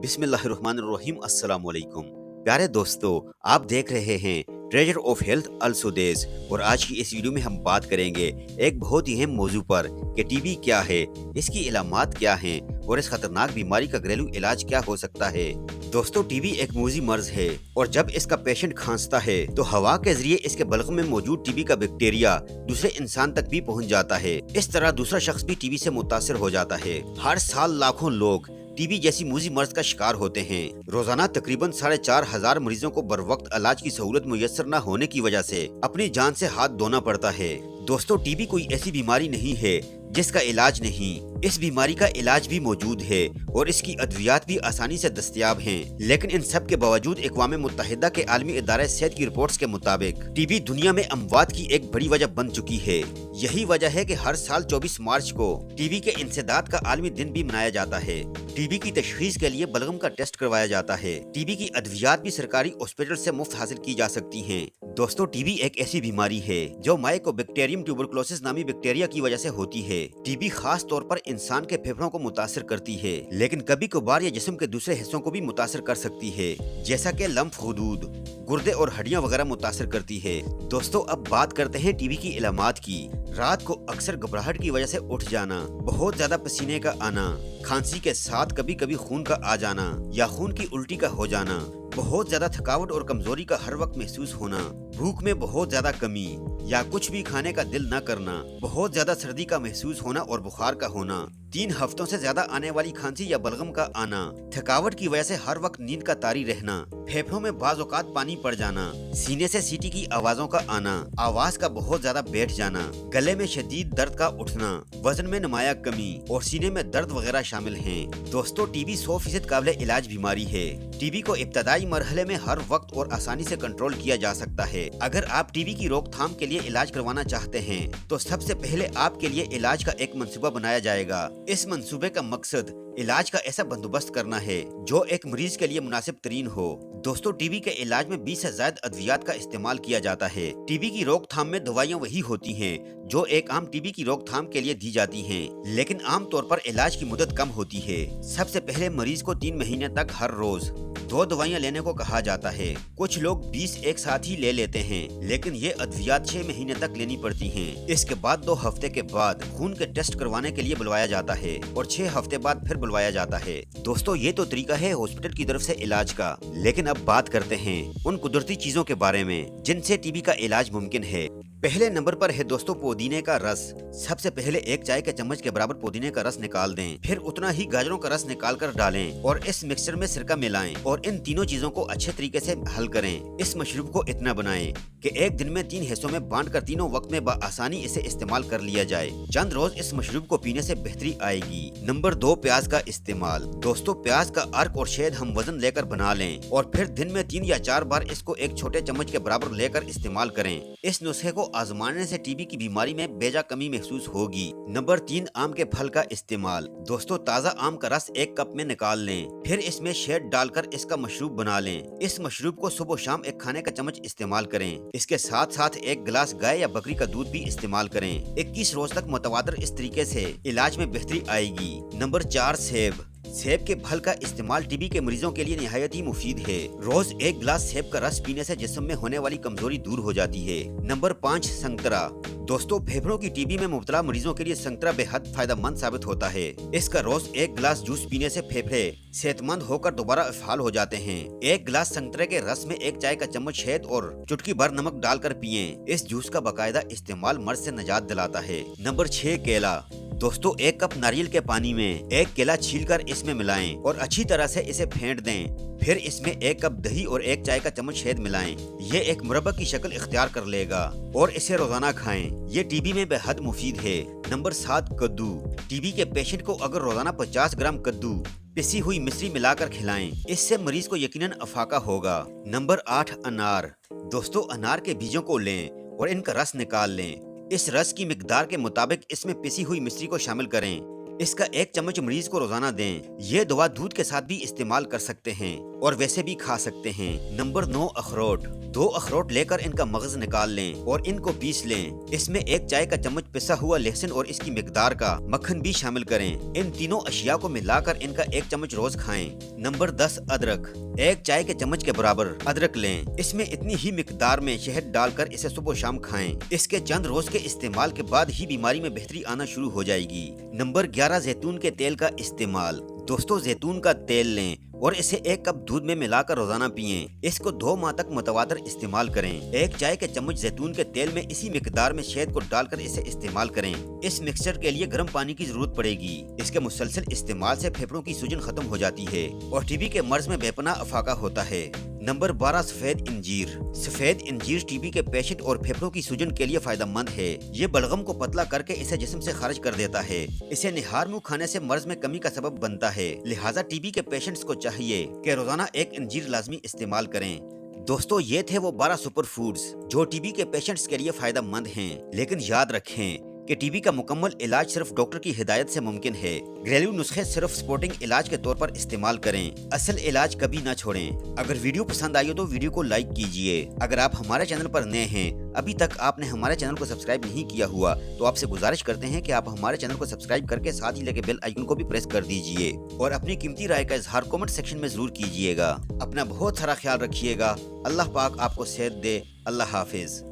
बिस्मिल्लाहिर्रहमानिर्रहीम अस्सलाम वालेकुम। प्यारे दोस्तों, आप देख रहे हैं ट्रेजर ऑफ हेल्थ अल-सुदेस और आज की इस वीडियो में हम बात करेंगे एक बहुत ही अहम मौजू पर कि टीबी क्या है, इसकी इलामात क्या हैं और इस खतरनाक बीमारी का घरेलू इलाज क्या हो सकता है। दोस्तों, टीबी एक मूजी मर्ज है और जब इसका पेशेंट खांसता है तो हवा के जरिए इसके बलगम में मौजूद टीबी का बैक्टीरिया दूसरे इंसान तक भी पहुंच जाता है। इस तरह दूसरा शख्स भी टीबी से मुतासिर हो जाता है। हर साल लाखों लोग टीबी जैसी मूजी मर्ज का शिकार होते हैं। रोजाना तकरीबन 4,500 मरीजों को बर वक्त इलाज की सहूलत मुयस्सर न होने की वजह से अपनी जान से हाथ धोना पड़ता है। दोस्तों, टीबी कोई ऐसी बीमारी नहीं है जिसका इलाज नहीं। इस बीमारी का इलाज भी मौजूद है और इसकी अद्वियात भी आसानी से दस्तयाब हैं। लेकिन इन सब के बावजूद अक़वाम मुत्तहिदा के आलमी इदारे सेहत की रिपोर्ट्स के मुताबिक टीबी दुनिया में अमवात की एक बड़ी वजह बन चुकी है। यही वजह है कि हर साल 24 मार्च को टीबी के इंसदाद का आलमी दिन भी मनाया जाता है। टीबी की तशखीस के लिए बलगम का टेस्ट करवाया जाता है। टीबी की अद्वियात भी सरकारी हॉस्पिटल से मुफ्त हासिल की जा सकती हैं। दोस्तों, टीबी एक ऐसी बीमारी है जो माइकोबैक्टीरियम ट्यूबरकुलोसिस नामी बैक्टीरिया की वजह से होती है। टीबी खास तौर पर इंसान के फेफड़ों को मुतासिर करती है, लेकिन कभी कभार ये जिस्म के दूसरे हिस्सों को भी मुतासिर कर सकती है, जैसा कि लम्फ, हुदूद, गुर्दे और हड्डियां वगैरह मुतासिर करती है। दोस्तों, अब बात करते हैं टीबी की इलामात की। रात को अक्सर घबराहट की वजह से उठ जाना, बहुत ज्यादा पसीने का आना, खांसी के साथ कभी कभी खून का आ जाना या खून की उल्टी का हो जाना, बहुत ज्यादा थकावट और कमजोरी का हर वक्त महसूस होना, भूख में बहुत ज्यादा कमी या कुछ भी खाने का दिल न करना, बहुत ज्यादा सर्दी का महसूस होना और बुखार का होना, 3 हफ्तों से ज्यादा आने वाली खांसी या बलगम का आना, थकावट की वजह से हर वक्त नींद का तारी रहना, फेफड़ों में बाज़ औक़ात पानी पड़ जाना, सीने से सीटी की आवाजों का आना, आवाज का बहुत ज्यादा बैठ जाना, गले में शदीद दर्द का उठना, वजन में नुमाया कमी और सीने में दर्द वगैरह शामिल हैं। दोस्तों, टीबी 100% काबिल इलाज बीमारी है। टीबी को इब्तदाई मरहले में हर वक्त और आसानी से कंट्रोल किया जा सकता है। अगर आप टीबी की रोकथाम के लिए इलाज करवाना चाहते हैं तो सबसे पहले आपके लिए इलाज का एक मंसूबा बनाया जाएगा। इस मंसूबे का मकसद इलाज का ऐसा बंदोबस्त करना है जो एक मरीज के लिए मुनासिब तरीन हो। दोस्तों, टीबी के इलाज में 20 से ज्यादा अद्वियात का इस्तेमाल किया जाता है। टीबी की रोकथाम में दवाइयाँ वही होती हैं जो एक आम टीबी की रोकथाम के लिए दी जाती हैं, लेकिन आम तौर पर इलाज की मुद्दत कम होती है। सबसे पहले मरीज को 3 महीने तक हर रोज 2 दवाइयाँ लेने को कहा जाता है। कुछ लोग 20 एक साथ ही ले लेते हैं, लेकिन ये अद्वियात 6 महीने तक लेनी पड़ती हैं। इसके बाद 2 हफ्ते के बाद खून के टेस्ट करवाने के लिए बुलवाया जाता है और 6 हफ्ते बाद फिर बुलवाया जाता है। दोस्तों, ये तो तरीका है हॉस्पिटल की तरफ से इलाज का, लेकिन अब बात करते हैं उन कुदरती चीजों के बारे में जिनसे टीबी का इलाज मुमकिन है। पहले नंबर पर है दोस्तों पुदीने का रस। सबसे पहले 1 चाय के चम्मच के बराबर पुदीने का रस निकाल दें, फिर उतना ही गाजरों का रस निकाल कर डालें और इस मिक्सचर में सिरका मिलाएं और इन तीनों चीजों को अच्छे तरीके से हल करें। इस मशरूब को इतना बनाएं कि एक दिन में 3 हिस्सों में बांटकर तीनों वक्त में आसानी इसे इस्तेमाल कर लिया जाए। चंद रोज इस मशरूब को पीने से बेहतरी आएगी। नंबर 2, प्याज का इस्तेमाल। दोस्तों, प्याज का अर्क और शहद हम वजन लेकर बना लें और फिर दिन में 3 या 4 बार इसको एक छोटे चम्मच के बराबर लेकर इस्तेमाल करें। इस नुस्खे को आजमाने से टीबी की बीमारी में बेजा कमी महसूस होगी। नंबर 3, आम के फल का इस्तेमाल। दोस्तों, ताज़ा आम का रस 1 कप में निकाल लें, फिर इसमें शहद डालकर इसका मशरूब बना लें। इस मशरूब को सुबह शाम 1 खाने का चम्मच इस्तेमाल करें। इसके साथ साथ 1 गिलास गाय या बकरी का दूध भी इस्तेमाल करें। 21 रोज तक मुतवातर इस तरीके से इलाज में बेहतरी आएगी। नंबर 4, सेब। सेब के फल का इस्तेमाल टीबी के मरीजों के लिए निहायत ही मुफीद है। रोज 1 गिलास सेब का रस पीने से जिस्म में होने वाली कमजोरी दूर हो जाती है। नंबर 5, संतरा। दोस्तों, फेफड़ों की टीबी में मुब्तला मरीजों के लिए संतरा बेहद फायदेमंद साबित होता है। इसका रोज 1 गिलास जूस पीने से फेफड़े सेहतमंद होकर दोबारा अफाल हो जाते हैं। 1 गिलास संतरे के रस में 1 चाय का चम्मच शहद और चुटकी भर नमक डालकर पिएं। इस जूस का बाकायदा इस्तेमाल मर्ज से निजात दिलाता है। नंबर 6, केला। दोस्तों, 1 कप नारियल के पानी में 1 केला छीलकर इसमें मिलाएं और अच्छी तरह से इसे फेंट दें। फिर इसमें 1 कप दही और 1 चाय का चम्मच शहद मिलाएं। ये एक मुरब्बा की शक्ल इख्तियार कर लेगा और इसे रोजाना खाएं। ये टीबी में बेहद मुफीद है। नंबर 7, कद्दू। टीबी के पेशेंट को अगर रोजाना 50 ग्राम कद्दू पिसी हुई मिश्री मिलाकर खिलाएं, इससे मरीज को यकीनन अफाका होगा। नंबर 8, अनार। दोस्तों, अनार के बीजों को लें और इनका रस निकाल लें। इस रस की मिकदार के मुताबिक इसमें पिसी हुई मिश्री को शामिल करें। इसका 1 चम्मच मरीज को रोजाना दें। ये दवा दूध के साथ भी इस्तेमाल कर सकते हैं और वैसे भी खा सकते हैं। नंबर 9, अखरोट। 2 अखरोट लेकर इनका मगज निकाल लें और इनको पीस लें। इसमें 1 चाय का चम्मच पिसा हुआ लहसुन और इसकी मिकदार का मक्खन भी शामिल करें। इन तीनों अशिया को मिलाकर इनका 1 चम्मच रोज खाएं। नंबर 10, अदरक। 1 चाय के चम्मच के बराबर अदरक लें। इसमें इतनी ही मिकदार में शहद डालकर इसे सुबह शाम खाएं। इसके चंद रोज के इस्तेमाल के बाद ही बीमारी में बेहतरी आना शुरू हो जाएगी। नंबर 11, जैतून के तेल का इस्तेमाल। दोस्तों, जैतून का तेल लें और इसे 1 कप दूध में मिलाकर रोजाना पिएं। इसको 2 माह तक मुतवातर इस्तेमाल करें। 1 चाय के चम्मच जैतून के तेल में इसी मिकदार में शहद को डालकर इसे इस्तेमाल करें। इस मिक्सचर के लिए गर्म पानी की जरूरत पड़ेगी। इसके मुसलसल इस्तेमाल से फेफड़ों की सूजन खत्म हो जाती है और टीबी के मर्ज में बेपनाह अफाका होता है। नंबर 12, सफेद इंजीर। सफेद इंजीर टीबी के पेशेंट और फेफड़ों की सूजन के लिए फायदेमंद है। ये बलगम को पतला करके इसे जिस्म से खारिज कर देता है। इसे निहार मुंह खाने से मर्ज में कमी का सबब बनता है। लिहाजा टीबी के पेशेंट्स को चाहिए कि रोजाना 1 इंजीर लाजमी इस्तेमाल करें। दोस्तों, ये थे वो 12 सुपर फूड्स जो टीबी के पेशेंट्स के लिए फायदेमंद हैं। लेकिन याद रखें कि टीबी का मुकम्मल इलाज सिर्फ डॉक्टर की हिदायत से मुमकिन है। घरेलू नुस्खे सिर्फ सपोर्टिंग इलाज के तौर पर इस्तेमाल करें। असल इलाज कभी ना छोड़ें। अगर वीडियो पसंद आई हो तो वीडियो को लाइक कीजिए। अगर आप हमारे चैनल पर नए हैं, अभी तक आपने हमारे चैनल को सब्सक्राइब नहीं किया हुआ, तो आपसे गुजारिश करते हैं कि आप हमारे चैनल को सब्सक्राइब करके साथ ही लगे बेल आइकन को भी प्रेस कर दीजिए और अपनी कीमती राय का इजहार कमेंट सेक्शन में जरूर कीजिएगा। अपना बहुत सारा ख्याल रखिएगा। अल्लाह पाक आपको सेहत दे। अल्लाह हाफिज।